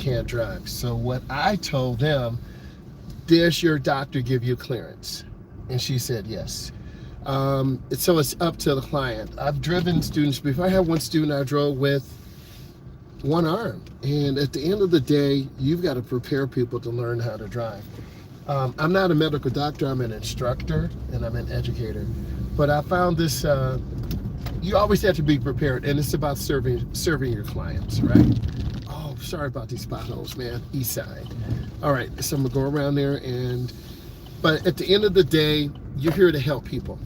can't drive. So what I told them, does your doctor give you clearance? And she said yes. So it's up to the client. I've driven students before. I had one student I drove with one arm. And at the end of the day, you've got to prepare people to learn how to drive. I'm not a medical doctor, I'm an instructor and I'm an educator. But I found this, you always have to be prepared, and it's about serving your clients, right? Oh, sorry about these potholes, man. East side. All right, so I'm gonna go around there, but at the end of the day, you're here to help people,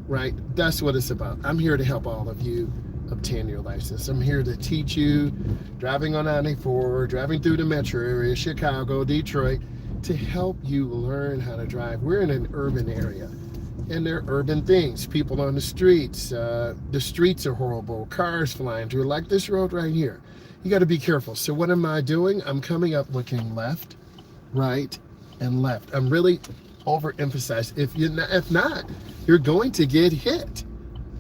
right? That's what it's about. I'm here to help all of you obtain your license. I'm here to teach you driving on I-94, driving through the metro area, Chicago, Detroit, to help you learn how to drive. We're in an urban area, and they're urban things. People on the streets are horrible, cars flying through, like this road right here. You got to be careful. So what am I doing? I'm coming up looking left, right, and left. I'm really overemphasized. If not, you're going to get hit.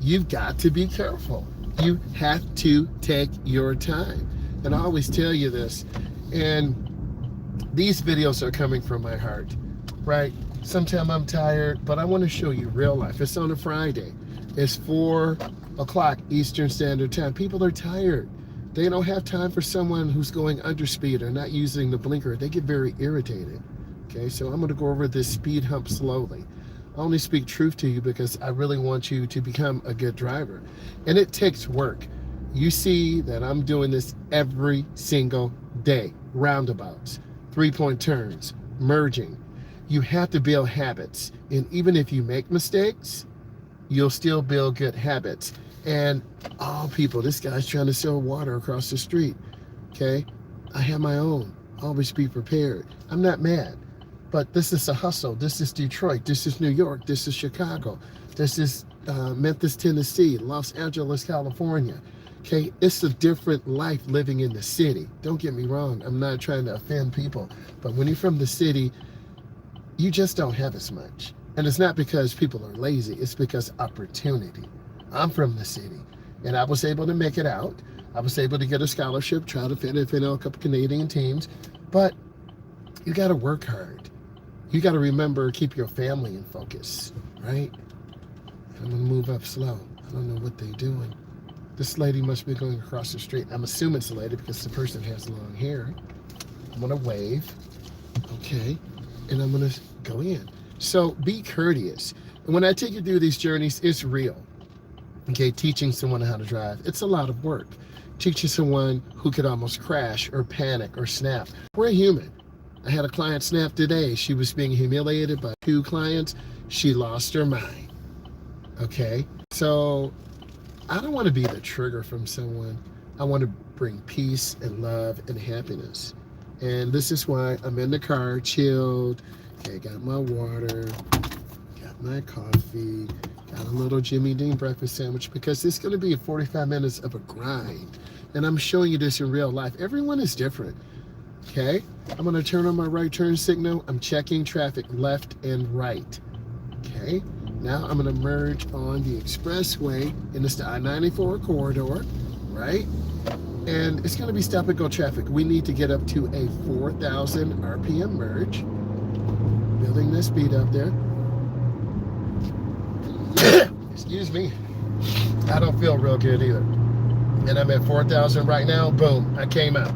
You've got to be careful. You have to take your time. And I always tell you this, and these videos are coming from my heart, right? Sometimes I'm tired, but I want to show you real life. It's on a Friday. It's 4 o'clock Eastern Standard Time. People are tired. They don't have time for someone who's going under speed or not using the blinker. They get very irritated. Okay, so I'm going to go over this speed hump slowly. I only speak truth to you because I really want you to become a good driver. And it takes work. You see that I'm doing this every single day. Roundabouts, 3-point turns, merging. You have to build habits. And even if you make mistakes, you'll still build good habits. And oh, people, this guy's trying to sell water across the street. Okay, I have my own. Always be prepared. I'm not mad. But this is a hustle. This is Detroit. This is New York. This is Chicago. This is Memphis, Tennessee, Los Angeles, California. Okay, it's a different life living in the city. Don't get me wrong. I'm not trying to offend people. But when you're from the city, you just don't have as much. And it's not because people are lazy. It's because opportunity. I'm from the city, and I was able to make it out. I was able to get a scholarship, try to fit in a couple Canadian teams. But you got to work hard. You got to remember, keep your family in focus, right? I'm going to move up slow. I don't know what they're doing. This lady must be going across the street. I'm assuming it's a lady because the person has long hair. I'm going to wave. Okay. And I'm going to go in. So be courteous. And when I take you through these journeys, it's real. Okay, teaching someone how to drive. It's a lot of work. Teaching someone who could almost crash or panic or snap. We're human. I had a client snap today. She was being humiliated by 2 clients. She lost her mind. Okay, so I don't want to be the trigger from someone. I want to bring peace and love and happiness. And this is why I'm in the car, chilled. Okay, got my water, got my coffee, got a little Jimmy Dean breakfast sandwich, because it's going to be 45 minutes of a grind. And I'm showing you this in real life. Everyone is different. Okay, I'm going to turn on my right turn signal. I'm checking traffic left and right. Okay, now I'm going to merge on the expressway, and it's the I-94 corridor, right? And it's going to be stop and go traffic. We need to get up to a 4,000 RPM merge. Building the speed up there. Excuse me. I don't feel real good either. And I'm at 4,000 right now. Boom, I came out.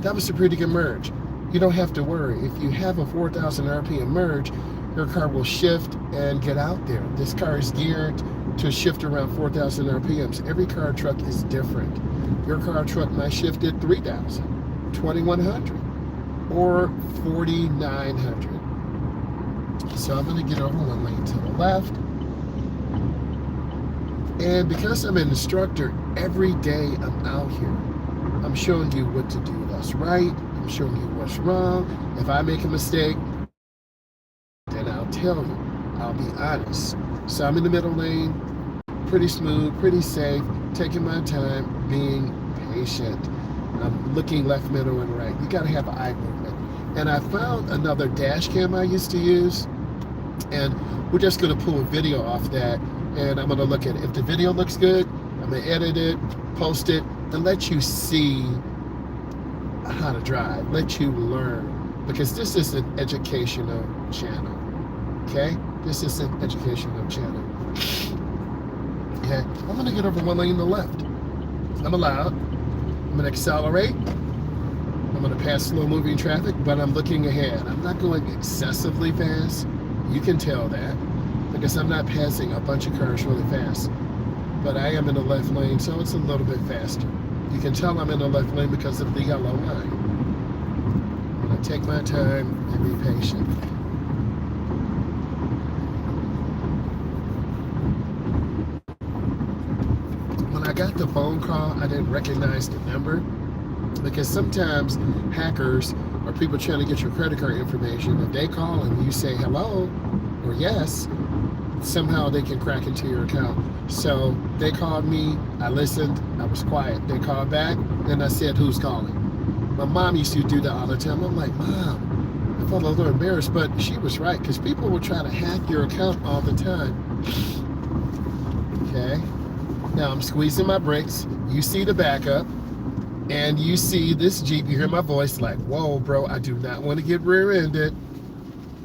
That was a pretty good merge. You don't have to worry. If you have a 4,000 RPM merge, your car will shift and get out there. This car is geared to shift around 4,000 RPMs. Every car truck is different. Your car truck might shift at 3,000, 2,100, or 4,900. So I'm going to get over one lane to the left. And because I'm an instructor, every day I'm out here. I'm showing you what to do that's right. I'm showing you what's wrong. If I make a mistake, then I'll tell you. I'll be honest. So I'm in the middle lane, pretty smooth, pretty safe, taking my time, being patient. I'm looking left, middle, and right. You got to have an eye movement. And I found another dash cam I used to use, and we're just going to pull a video off that, and I'm going to look at it. If the video looks good, I'm going to edit it, post it, and let you see how to drive, let you learn, because this is an educational channel. Okay, this is an educational channel. Okay, I'm gonna get over one lane to the left. I'm allowed. I'm gonna accelerate. I'm gonna pass slow-moving traffic, but I'm looking ahead. I'm not going excessively fast. You can tell that because I'm not passing a bunch of cars really fast. But I am in the left lane, so it's a little bit faster. You can tell I'm in the left lane because of the yellow line. I'm gonna take my time and be patient. When I got the phone call, I didn't recognize the number, because sometimes hackers or people trying to get your credit card information, if they call and you say hello or yes, somehow they can crack into your account. So they called me, I listened, I was quiet. They called back, then I said, who's calling? My mom used to do that all the time. I'm like, Mom, I felt a little embarrassed, but she was right, because people will try to hack your account all the time. Okay, now I'm squeezing my brakes. You see the backup, and you see this Jeep. You hear my voice like, whoa, bro, I do not want to get rear-ended.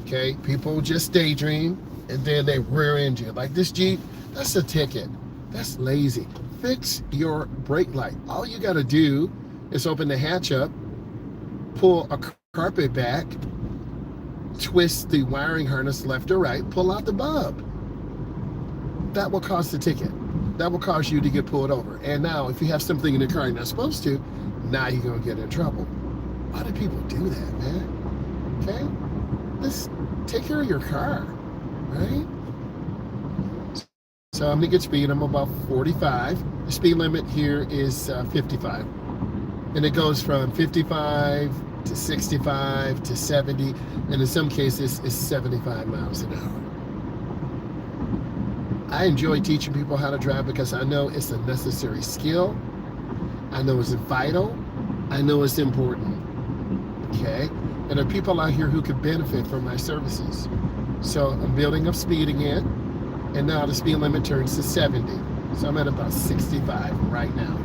Okay, people just daydream, and then they rear-end you. Like this Jeep, that's a ticket. That's lazy. Fix your brake light. All you got to do is open the hatch up, pull a carpet back, twist the wiring harness left or right, pull out the bulb. That will cause the ticket. That will cause you to get pulled over. And now, if you have something in the car you're not supposed to, now you're going to get in trouble. Why do people do that, man? Okay? Let's take care of your car, right? So I'm going to get speed. I'm about 45. The speed limit here is 55. And it goes from 55 to 65 to 70. And in some cases, it's 75 miles an hour. I enjoy teaching people how to drive because I know it's a necessary skill. I know it's vital. I know it's important. Okay? And there are people out here who could benefit from my services. So I'm building up speed again. And now the speed limit turns to 70. So I'm at about 65 right now.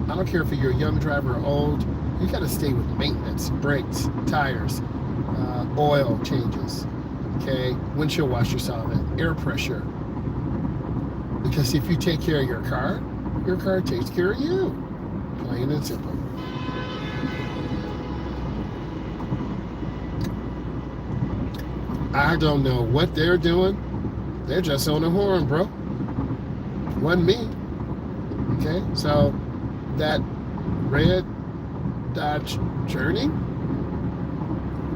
I don't care if you're a young driver or old. You got to stay with maintenance, brakes, tires, oil changes. Okay, windshield washer solvent, air pressure. Because if you take care of your car takes care of you. Plain and simple. I don't know what they're doing. They're just on the horn, bro. Wasn't me. Okay, so that red Dodge Journey,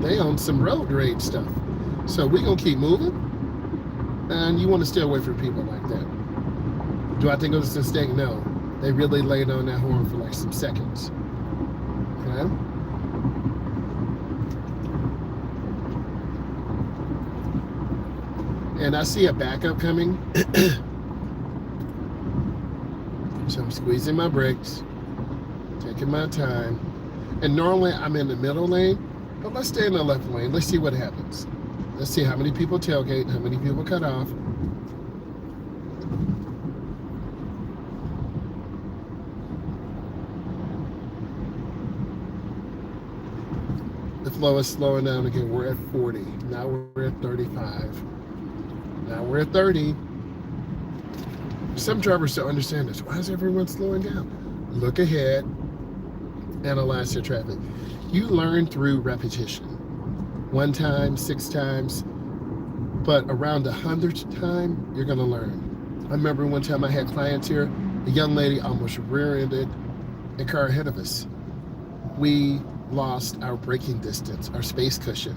they own some road rage stuff. So we're going to keep moving, and you want to stay away from people like that. Do I think it was a mistake? No. They really laid on that horn for like some seconds. Okay? And I see a backup coming. So I'm squeezing my brakes, taking my time. And normally I'm in the middle lane, but let's stay in the left lane. Let's see what happens. Let's see how many people tailgate, how many people cut off. The flow is slowing down again. We're at 40. Now we're at 35. Now we're at 30. Some drivers don't understand this. Why is everyone slowing down? Look ahead. Analyze your traffic. You learn through repetition. 1 time, 6 times, but around the 100th time, you're gonna learn. I remember one time I had clients here, a young lady almost rear-ended a car ahead of us. We lost our braking distance, our space cushion.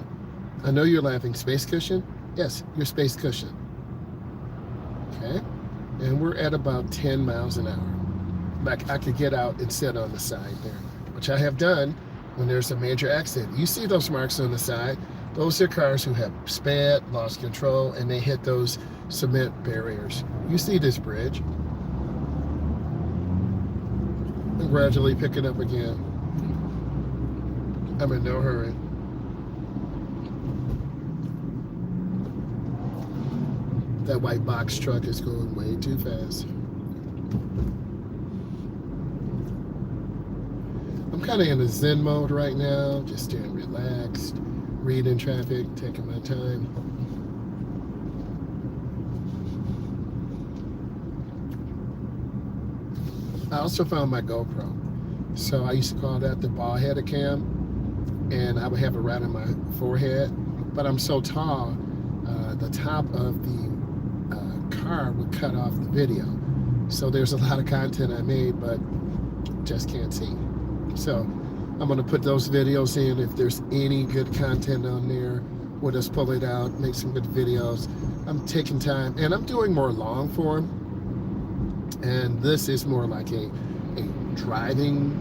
I know you're laughing, space cushion? Yes, your space cushion. Okay, and we're at about 10 miles an hour. Like I could get out and sit on the side there, which I have done when there's a major accident. You see those marks on the side? Those are cars who have sped, lost control, and they hit those cement barriers. You see this bridge. I'm gradually picking up again. I'm in no hurry. That white box truck is going way too fast. I'm kind of in a zen mode right now, just staying relaxed, reading traffic, taking my time. I also found my GoPro. So I used to call that the ball-headed cam, and I would have it right on my forehead. But I'm so tall, the top of the car would cut off the video. So there's a lot of content I made, but just can't see. So I'm gonna put those videos in. If there's any good content on there, we'll just pull it out, make some good videos. I'm taking time, and I'm doing more long form. And this is more like a driving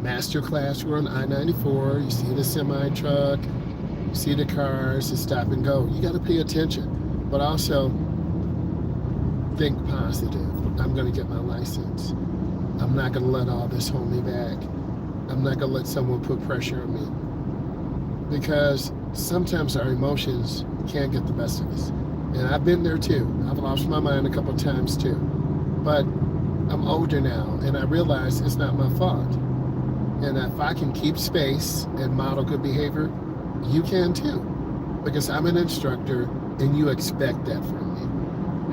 masterclass. We're on I-94. You see the semi truck, you see the cars, it's stop and go. You got to pay attention, but also think positive. I'm going to get my license. I'm not going to let all this hold me back. I'm not going to let someone put pressure on me, because sometimes our emotions can get the best of us. And I've been there too. I've lost my mind a couple of times too. But I'm older now, and I realize it's not my fault. And if I can keep space and model good behavior, you can too. Because I'm an instructor, and you expect that from me.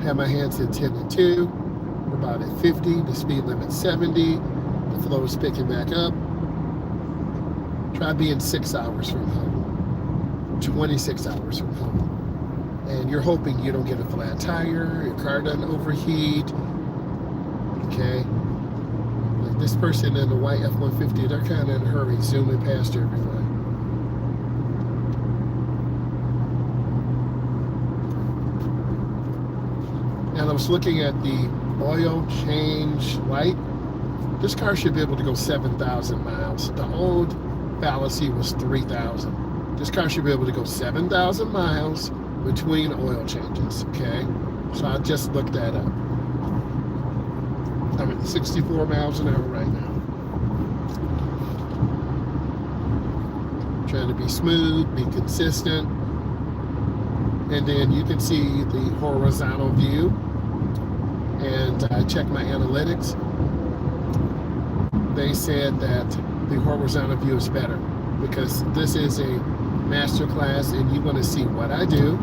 Have my hands at 10 and 2, we're about at 50, the speed limit's 70, the flow is picking back up. Try being 6 hours from home, 26 hours from home. And you're hoping you don't get a flat tire, your car doesn't overheat. Okay, like this person in the white F-150, they're kind of in a hurry, zooming past everyone. And I was looking at the oil change light. This car should be able to go 7,000 miles. The old fallacy was 3,000. This car should be able to go 7,000 miles between oil changes, okay? So I just looked that up. I'm at 64 miles an hour right now. Trying to be smooth, be consistent. And then you can see the horizontal view. And I checked my analytics. They said that the horizontal view is better, because this is a master class and you want to see what I do.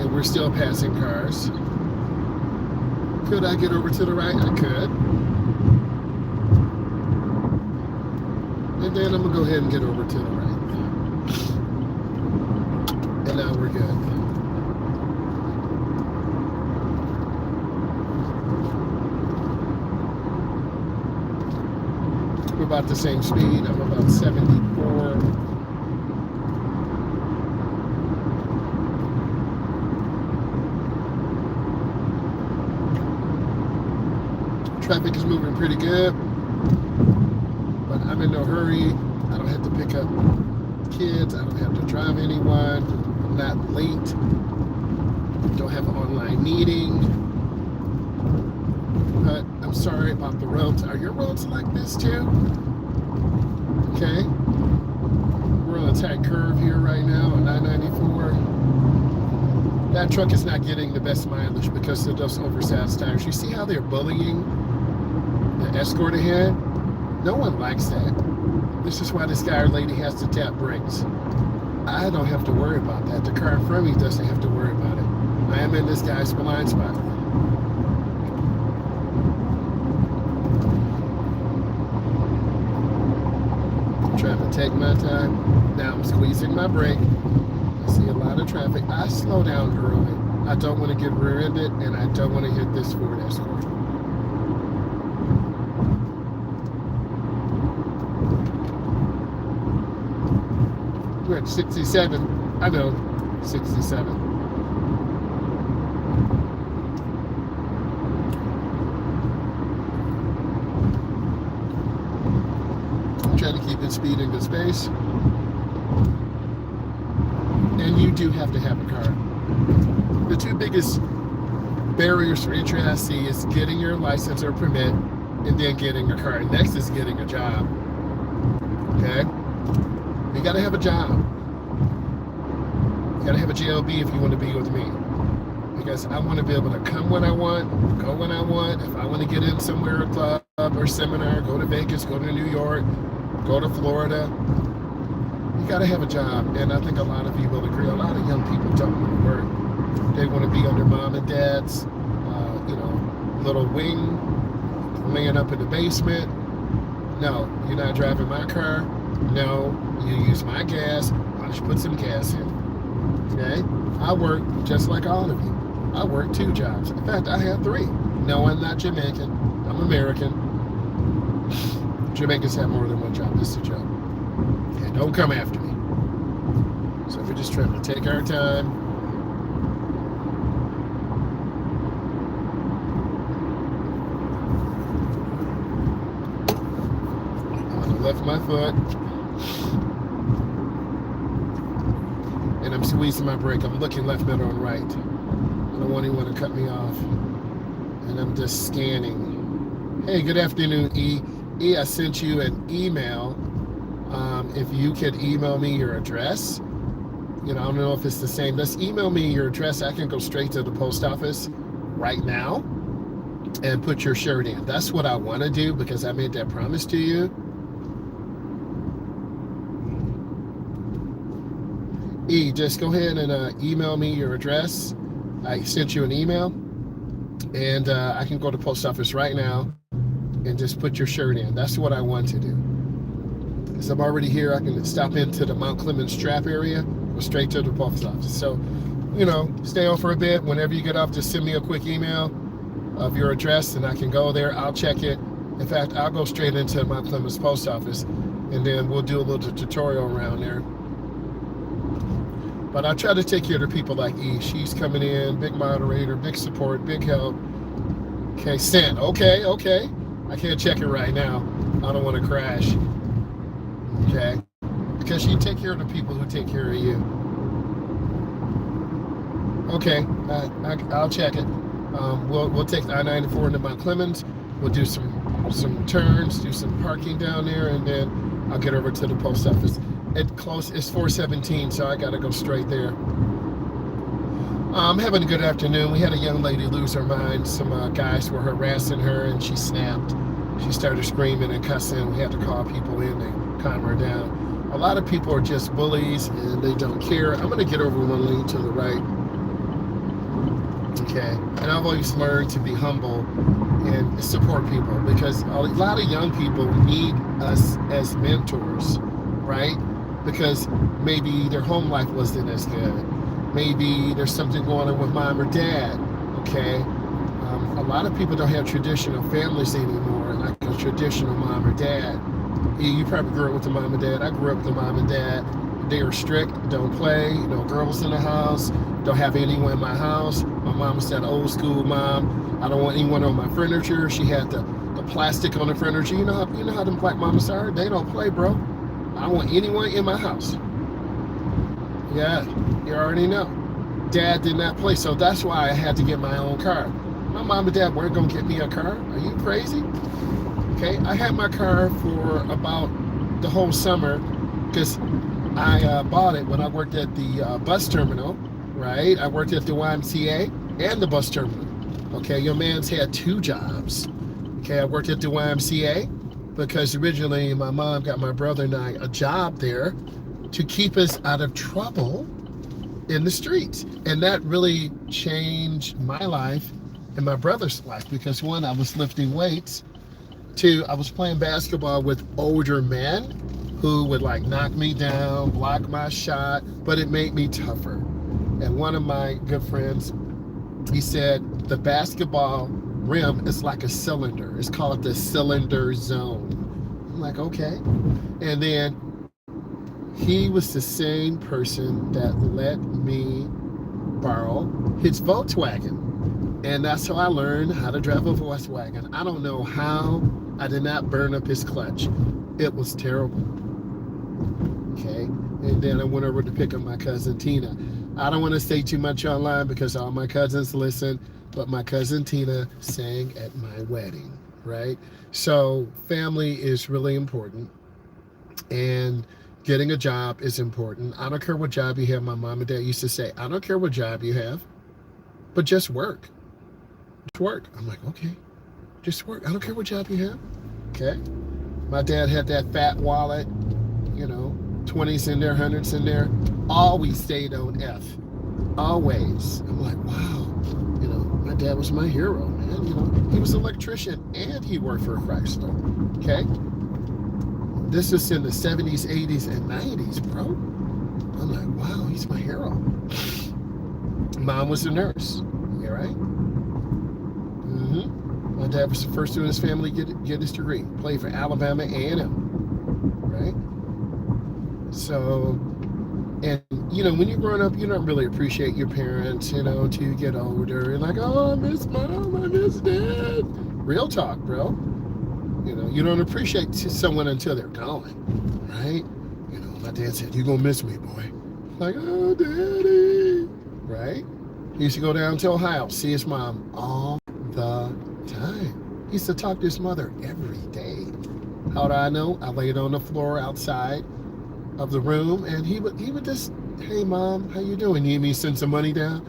We're still passing cars. Could I get over to the right? I could. And then I'm gonna go ahead and get over to the right. And now we're good. We're about the same speed. I'm about 74. Traffic is moving pretty good, but I'm in no hurry. I don't have to pick up kids. I don't have to drive anyone. I'm not late. Don't have an online meeting. But I'm sorry about the roads. Are your roads like this too? Okay. We're on a tight curve here right now on I-94. That truck is not getting the best mileage because of those oversized tires. You see how they're bullying the escort ahead? No one likes that. This is why this guy or lady has to tap brakes. I don't have to worry about that. The car in front of me doesn't have to worry about it. I am in this guy's blind spot. I'm trying to take my time. Now I'm squeezing my brake. I see a lot of traffic. I slow down early. I don't want to get rear-ended, and I don't want to hit this Ford Escort. We're at 67. I know, 67. I'm trying to keep it speed in good space. And you do have to have a car. The two biggest barriers for entry I see is getting your license or permit, and then getting a car. Next is getting a job. Okay? You gotta have a job. You gotta have a JLB if you want to be with me. because I want to be able to come when I want, go when I want. If I want to get in somewhere, a club or seminar, go to Vegas, go to New York, go to Florida, you got to have a job. And I think a lot of you will agree. A lot of young people don't want to work. They want to be under mom and dad's, little wing, laying up in the basement. No, you're not driving my car. No, you use my gas. Why don't you put some gas in? Okay? I work just like all of you. I work 2 jobs. In fact, I have 3. No, I'm not Jamaican. I'm American. Jamaicans have more than 1 job. This is a joke. Okay, don't come after me. So we're just trying to take our time. Left my foot, and I'm squeezing my brake. I'm looking left, middle, and right. I don't want anyone to cut me off, and I'm just scanning. Hey, good afternoon, E. E, I sent you an email. If you could email me your address, I don't know if it's the same. Just email me your address. I can go straight to the post office right now and put your shirt in. That's what I want to do because I made that promise to you. E, just go ahead and email me your address. I sent you an email, and I can go to the post office right now and just put your shirt in. That's what I want to do. Because I'm already here, I can stop into the Mount Clemens Trap area, go straight to the post office. So, stay on for a bit. Whenever you get off, just send me a quick email of your address, and I can go there. I'll check it. In fact, I'll go straight into Mount Clemens post office, and then we'll do a little tutorial around there. But I try to take care of people like E. She's coming in, big moderator, big support, big help. Okay, sent. Okay. I can't check it right now. I don't want to crash. Okay? Because you take care of the people who take care of you. Okay, I'll check it. We'll take the I-94 into Mount Clemens. We'll do some turns, do some parking down there, and then I'll get over to the post office. It's 4:17, so I gotta go straight there. I'm having a good afternoon. We had a young lady lose her mind. Some guys were harassing her, and she snapped. She started screaming and cussing. We had to call people in and calm her down. A lot of people are just bullies, and they don't care. I'm gonna get over one lane to the right. Okay, and I've always learned to be humble and support people because a lot of young people need us as mentors, right? Because maybe their home life wasn't as good. Maybe there's something going on with mom or dad, okay? A lot of people don't have traditional families anymore, like a traditional mom or dad. You probably grew up with the mom and dad. I grew up with the mom and dad. They are strict, don't play, no girls in the house, don't have anyone in my house. My mom was that old school mom. I don't want anyone on my furniture. She had the plastic on the furniture. You know how them black mamas are? They don't play, bro. I don't want anyone in my house. Yeah, you already know. Dad did not play, so that's why I had to get my own car. My mom and dad weren't gonna get me a car. Are you crazy? Okay, I had my car for about the whole summer because I bought it when I worked at the bus terminal, right? I worked at the YMCA and the bus terminal. Okay, your man's had 2 jobs. Okay, I worked at the YMCA because originally my mom got my brother and I a job there to keep us out of trouble in the streets. And that really changed my life and my brother's life because 1, I was lifting weights. 2, I was playing basketball with older men who would like knock me down, block my shot, but it made me tougher. And one of my good friends, he said, the basketball rim is like a cylinder. It's called the cylinder zone. I'm like, okay. And then he was the same person that let me borrow his Volkswagen. And that's how I learned how to drive a Volkswagen. I don't know how I did not burn up his clutch. It was terrible. Okay. And then I went over to pick up my cousin Tina. I don't want to say too much online because all my cousins listen, but my cousin Tina sang at my wedding, right? So family is really important, and getting a job is important. I don't care what job you have. My mom and dad used to say, I don't care what job you have. but just work. Just work. I'm like, okay, just work. I don't care what job you have. Okay. My dad had that fat wallet, 20s in there, 100s in there. Always stayed on F. Always. I'm like, wow. My dad was my hero, man. He was an electrician and he worked for Chrysler. Okay. This is in the 70s, 80s, and 90s, bro. I'm like, wow, he's my hero. Mom was a nurse. You right? Mm-hmm. My dad was the first in his family to get his degree. Played for Alabama A&M. Right? So, and when you're growing up, you don't really appreciate your parents, until you get older. You're like, oh, I miss mom, I miss dad. Real talk, bro. You don't appreciate someone until they're gone, right? My dad said, "You gonna miss me, boy." Like, oh, daddy, right? He used to go down to Ohio, see his mom all the time. He used to talk to his mother every day. How do I know? I laid on the floor outside of the room, and he would just, hey, mom, how you doing? You need me to send some money down?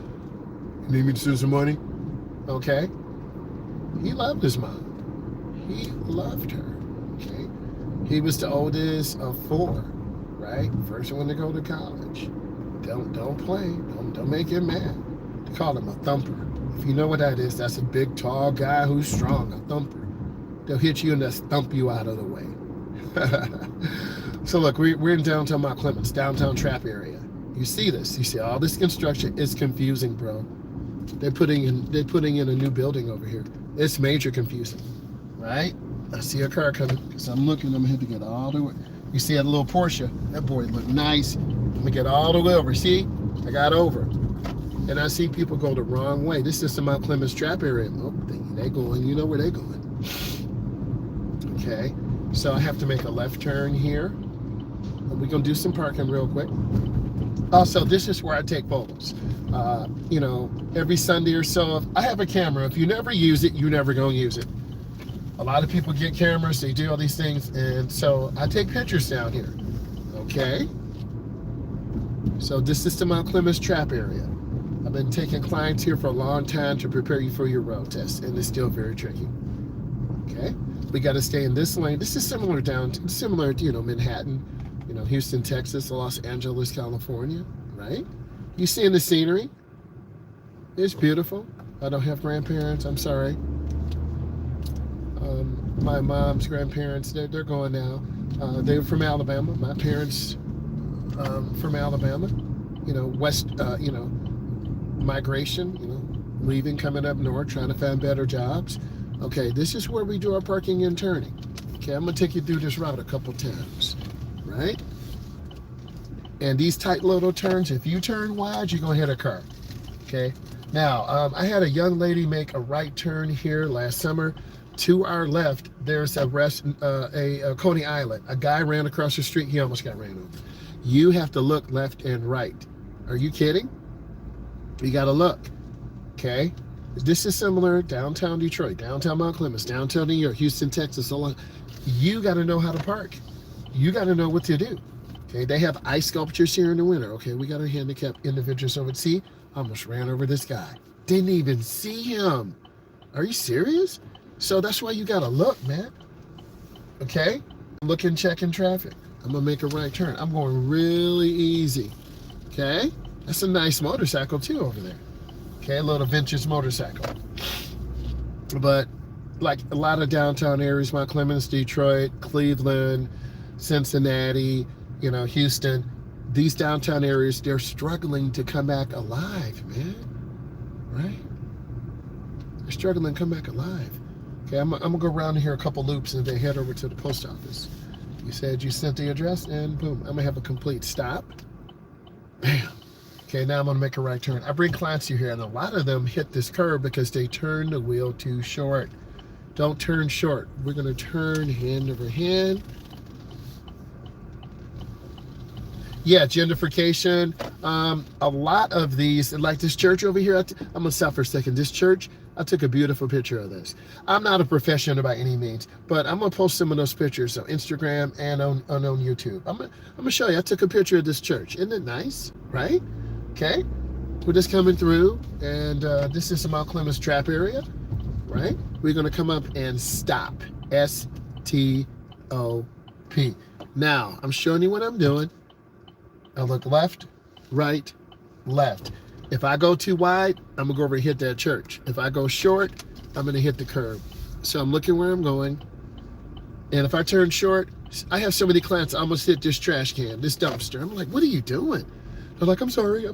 You need me to send some money? Okay. He loved his mom. He loved her. Okay. He was the oldest of 4, right? First one to go to college. Don't play. Don't make him mad. They call him a thumper. If you know what that is, that's a big, tall guy who's strong, a thumper. They'll hit you and they'll thump you out of the way. So look, we're in downtown Mount Clemens, downtown Trap area. You see this? You see all this construction is confusing, bro. They're putting in a new building over here. It's major confusing, right? I see a car coming because I'm looking. I'm going to get all the way. You see that little Porsche? That boy look nice. I'm going to get all the way over. See? I got over. And I see people go the wrong way. This is the Mount Clemens Trap area. Oh, they going. You know where they going. Okay. So I have to make a left turn here. We're going to do some parking real quick. Also, this is where I take photos. Every Sunday or so, I have a camera. If you never use it, you're never going to use it. A lot of people get cameras, they do all these things, and so I take pictures down here. Okay? So this is the Mount Clemens Trap area. I've been taking clients here for a long time to prepare you for your road test, and it's still very tricky. Okay? We got to stay in this lane. This is similar to, Manhattan, Houston, Texas, Los Angeles, California, right? You seeing the scenery? It's beautiful. I don't have grandparents. I'm sorry. My mom's grandparents, they're going now. They were from Alabama. My parents from Alabama. West, migration, leaving, coming up north, trying to find better jobs. Okay, this is where we do our parking and turning. Okay, I'm going to take you through this route a couple times, right? And these tight little turns, if you turn wide, you're going to hit a car. Okay, now I had a young lady make a right turn here last summer. To our left, there's a Coney Island. A guy ran across the street. He almost got ran over. You have to look left and right. Are you kidding? You got to look. Okay, this is similar. Downtown Detroit, downtown Mount Clemens, downtown New York, Houston, Texas. You got to know how to park. You got to know what to do. Okay, they have ice sculptures here in the winter. Okay, we got a handicapped individuals over. See, I almost ran over this guy. Didn't even see him. Are you serious? So that's why you got to look, man. Okay, looking, checking traffic. I'm going to make a right turn. I'm going really easy. Okay, that's a nice motorcycle too over there. Okay, a little vintage motorcycle. But like a lot of downtown areas, Mount Clemens, Detroit, Cleveland, Cincinnati, Houston, these downtown areas, they're struggling to come back alive, man. Right? They're struggling to come back alive. Okay, I'm gonna go around here a couple loops and then head over to the post office. You said you sent the address, and boom, I'm gonna have a complete stop. Bam. Okay, now I'm gonna make a right turn. I bring clients here, and a lot of them hit this curve because they turn the wheel too short. Don't turn short. We're gonna turn hand over hand. Yeah, gentrification. A lot of these, like this church over here, I'm gonna stop for a second. This church, I took a beautiful picture of this. I'm not a professional by any means, but I'm gonna post some of those pictures on Instagram and on YouTube. I'm gonna show you. I took a picture of this church. Isn't it nice? Right? Okay. we're just coming through, and this is the Mount Clemens Trap area, right? We're gonna come up and stop, S-T-O-P. Now, I'm showing you what I'm doing. I look left, right, left. If I go too wide, I'm gonna go over and hit that church. If I go short, I'm gonna hit the curb. So I'm looking where I'm going. And if I turn short, I have so many clients, I almost hit this trash can, this dumpster. I'm like, what are you doing? They're like, I'm sorry.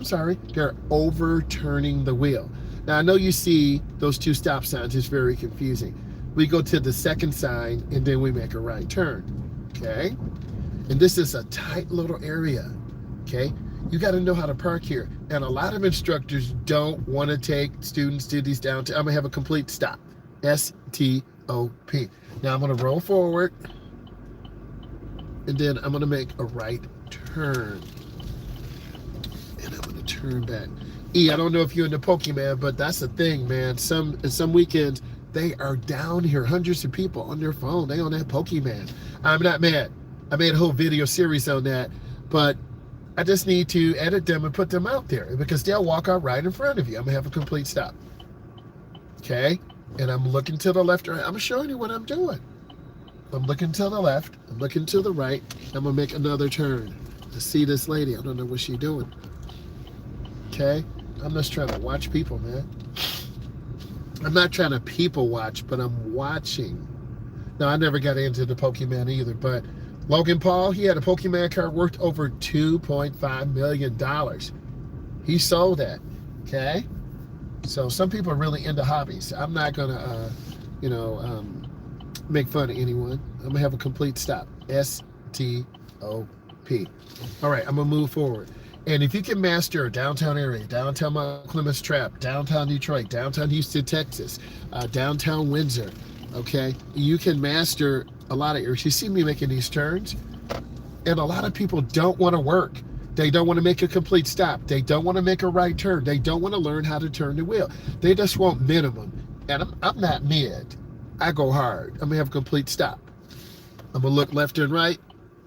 They're overturning the wheel. Now, I know you see those two stop signs. It's very confusing. We go to the second sign, and then we make a right turn, okay? And this is a tight little area, okay? You got to know how to park here. And a lot of instructors don't want to take students to these downtown. I'm going to have a complete stop, S-T-O-P. Now, I'm going to roll forward, and then I'm going to make a right turn. And I'm going to turn back. I don't know if you're into Pokemon, but that's the thing, man. Some weekends, they are down here. Hundreds of people on their phone. They on that Pokemon. I'm not mad. I made a whole video series on that. But I just need to edit them and put them out there because they'll walk out right in front of you. I'm going to have a complete stop. Okay? And I'm looking to the left or right. I'm showing you what I'm doing. I'm looking to the left. I'm looking to the right. I'm going to make another turn. I see this lady. I don't know what she's doing. Okay? I'm just trying to watch people, man. I'm not trying to people watch, but I'm watching. Now, I never got into the Pokemon either, but Logan Paul, he had a Pokemon card worth over $2.5 million. He sold that, okay? So some people are really into hobbies. I'm not going to, make fun of anyone. I'm going to have a complete stop. S-T-O-P. All right, I'm going to move forward. And if you can master a downtown area, downtown Mount Clemens Trap, downtown Detroit, downtown Houston, Texas, downtown Windsor, okay, you can master a lot of areas. You see me making these turns, and a lot of people don't want to work. They don't want to make a complete stop. They don't want to make a right turn. They don't want to learn how to turn the wheel. They just want minimum. And I'm not mid. I go hard. I'm going to have a complete stop. I'm going to look left and right.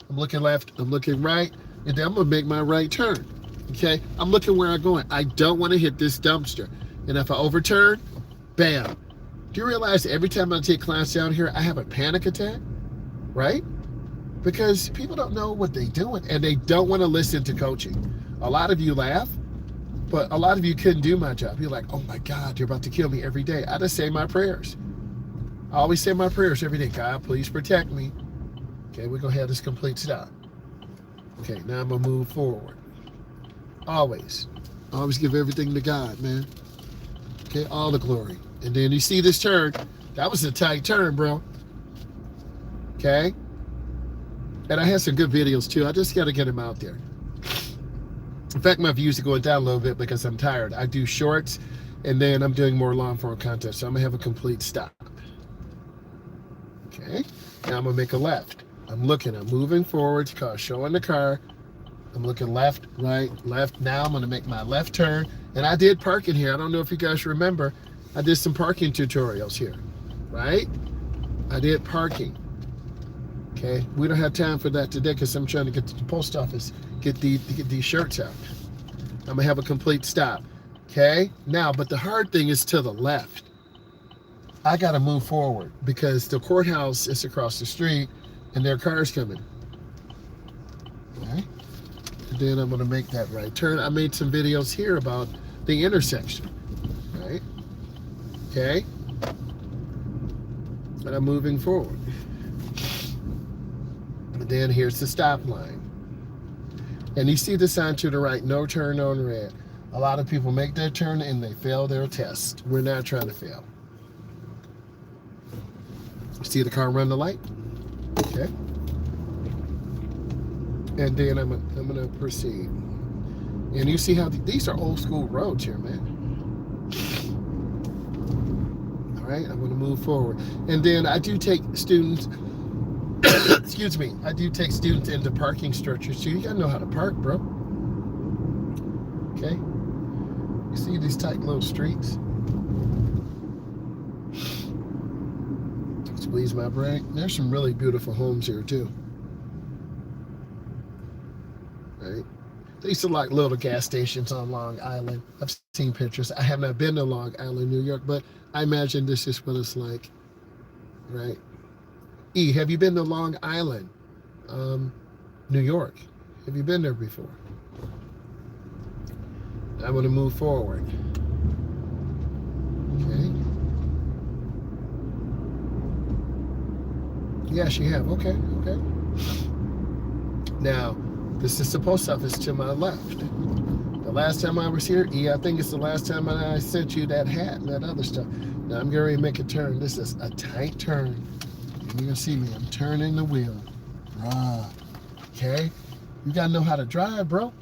I'm looking left. I'm looking right. And then I'm going to make my right turn, okay? I'm looking where I'm going. I don't want to hit this dumpster. And if I overturn, bam. Do you realize every time I take clients down here, I have a panic attack, right? Because people don't know what they're doing, and they don't want to listen to coaching. A lot of you laugh, but a lot of you couldn't do my job. You're like, oh my God, you're about to kill me every day. I just say my prayers. I always say my prayers every day. God, please protect me. Okay, we're going to have this complete stop. Okay, now I'm going to move forward. Always give everything to God, man. Okay, all the glory. And then you see this turn. That was a tight turn, bro. Okay? And I had some good videos, too. I just got to get them out there. In fact, my views are going down a little bit because I'm tired. I do shorts, and then I'm doing more long-form content, so I'm going to have a complete stop. Okay? Now I'm going to make a left. I'm moving forward, showing the car. I'm looking left, right, left. Now I'm going to make my left turn. And I did parking here. I don't know if you guys remember. I did some parking tutorials here, right? I did parking. Okay, we don't have time for that today because I'm trying to get to the post office, get these shirts out. I'm going to have a complete stop. Okay, now, but the hard thing is to the left. I got to move forward because the courthouse is across the street. And their car's coming. Okay. And then I'm going to make that right turn. I made some videos here about the intersection. Right? Okay. And I'm moving forward. And then here's the stop line. And you see the sign to the right, no turn on red. A lot of people make their turn and they fail their test. We're not trying to fail. See the car run the light? Okay. And then I'm gonna proceed. And you see how these are old school roads here, man. All right, I'm gonna move forward. And then I do take students, excuse me, I do take students into parking structures too. You gotta know how to park, bro. Okay. You see these tight little streets? Squeeze my brake. There's some really beautiful homes here too. Right? These are like little gas stations on Long Island. I've seen pictures. I have not been to Long Island, New York, but I imagine this is what it's like, right? E, have you been to Long Island, New York? Have you been there before? I'm going to move forward. Okay. Yes, you have. Okay, okay. Now, this is the post office to my left. The last time I was here, E, I think it's the last time I sent you that hat and that other stuff. Now, I'm getting ready to make a turn. This is a tight turn. And you're going to see me. I'm turning the wheel. Okay? You got to know how to drive, bro.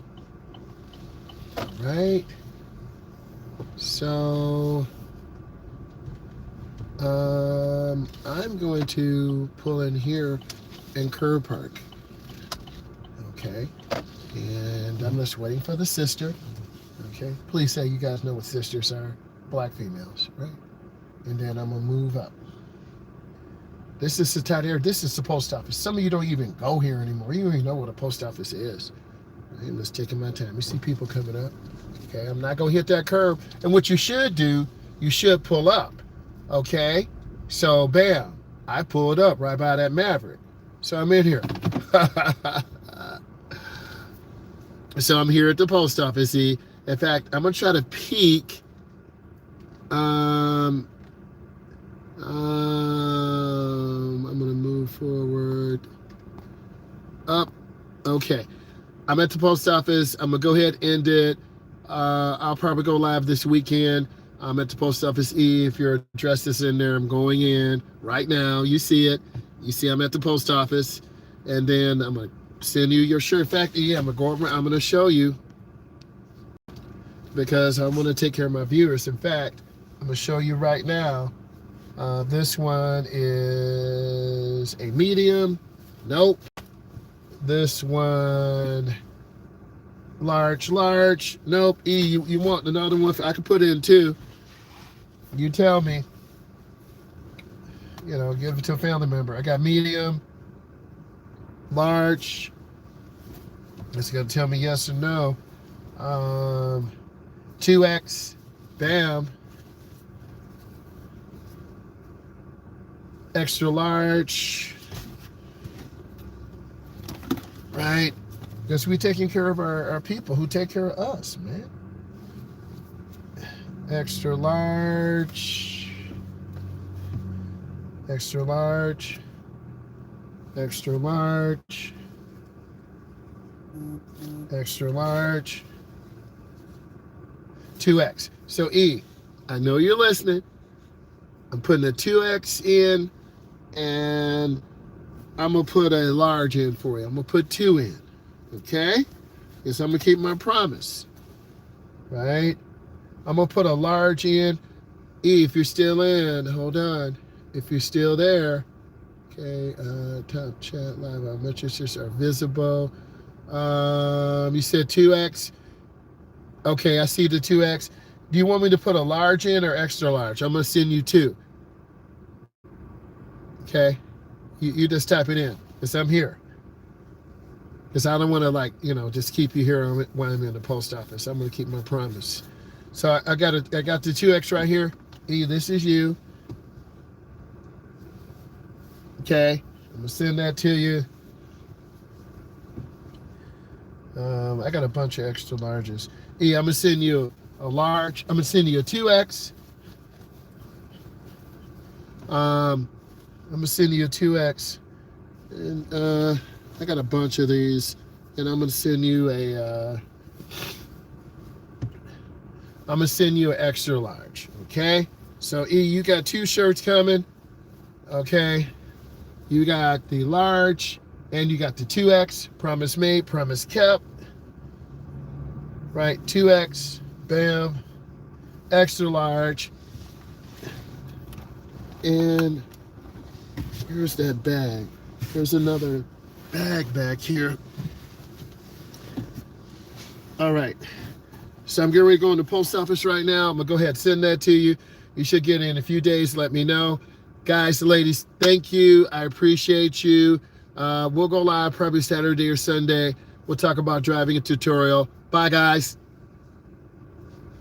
Right? So, I'm going to pull in here and curb park. Okay? And I'm just waiting for the sister. Okay? Please say you guys know what sisters are. Black females, right? And then I'm going to move up. This is the tight area. This is the post office. Some of you don't even go here anymore. You don't even know what a post office is. I'm just taking my time. You see people coming up. Okay, I'm not going to hit that curb. And what you should do, you should pull up. Okay? So, bam. I pulled up right by that Maverick. So I'm in here. So I'm here at the post office. See, in fact, I'm going to try to peek. I'm going to move forward. Up. Okay. I'm at the post office. I'm going to go ahead and end it. I'll probably go live this weekend. I'm at the post office. E, if your address is in there, I'm going in right now. You see it. You see I'm at the post office. And then I'm going to send you your shirt. In fact, yeah, I'm going to go over. I'm going to show you because I want to take care of my viewers. In fact, I'm going to show you right now. This one is a medium. Nope. This one, large. Nope. E, you want another one? I can put in two. You tell me. You know, give it to a family member. I got medium, large. It's going to tell me yes or no. 2X. Bam. Extra large. Right? Because we're taking care of our people who take care of us, man. Extra large. Extra large. Extra large. Extra large. 2X. So E, I know you're listening. I'm putting a 2X in, and I'm going to put a large in for you. I'm going to put 2 in. Okay? Because I'm going to keep my promise. Right? I'm going to put a large in. E, if you're still in, hold on. If you're still there, okay, top chat, live metrics are visible. You said 2X. Okay, I see the 2X. Do you want me to put a large in or extra large? I'm going to send you 2. Okay? You just type it in because I'm here. Because I don't want to, like, you know, just keep you here while I'm in the post office. I'm going to keep my promise. So I got the 2X right here. E, this is you. Okay? I'm going to send that to you. I got a bunch of extra larges. E, I'm going to send you a large. I'm going to send you a 2X. I'm going to send you a 2X. And I got a bunch of these. And I'm going to send you I'm going to send you an extra large. Okay? So, E, you got 2 shirts coming. Okay? You got the large. And you got the 2X. Promise made, promise kept. Right? 2X. Bam. Extra large. And here's that bag. There's another bag back here. All right. So I'm getting ready to go in the post office right now. I'm going to go ahead and send that to you. You should get it in a few days. Let me know. Guys, ladies, thank you. I appreciate you. We'll go live probably Saturday or Sunday. We'll talk about driving a tutorial. Bye, guys.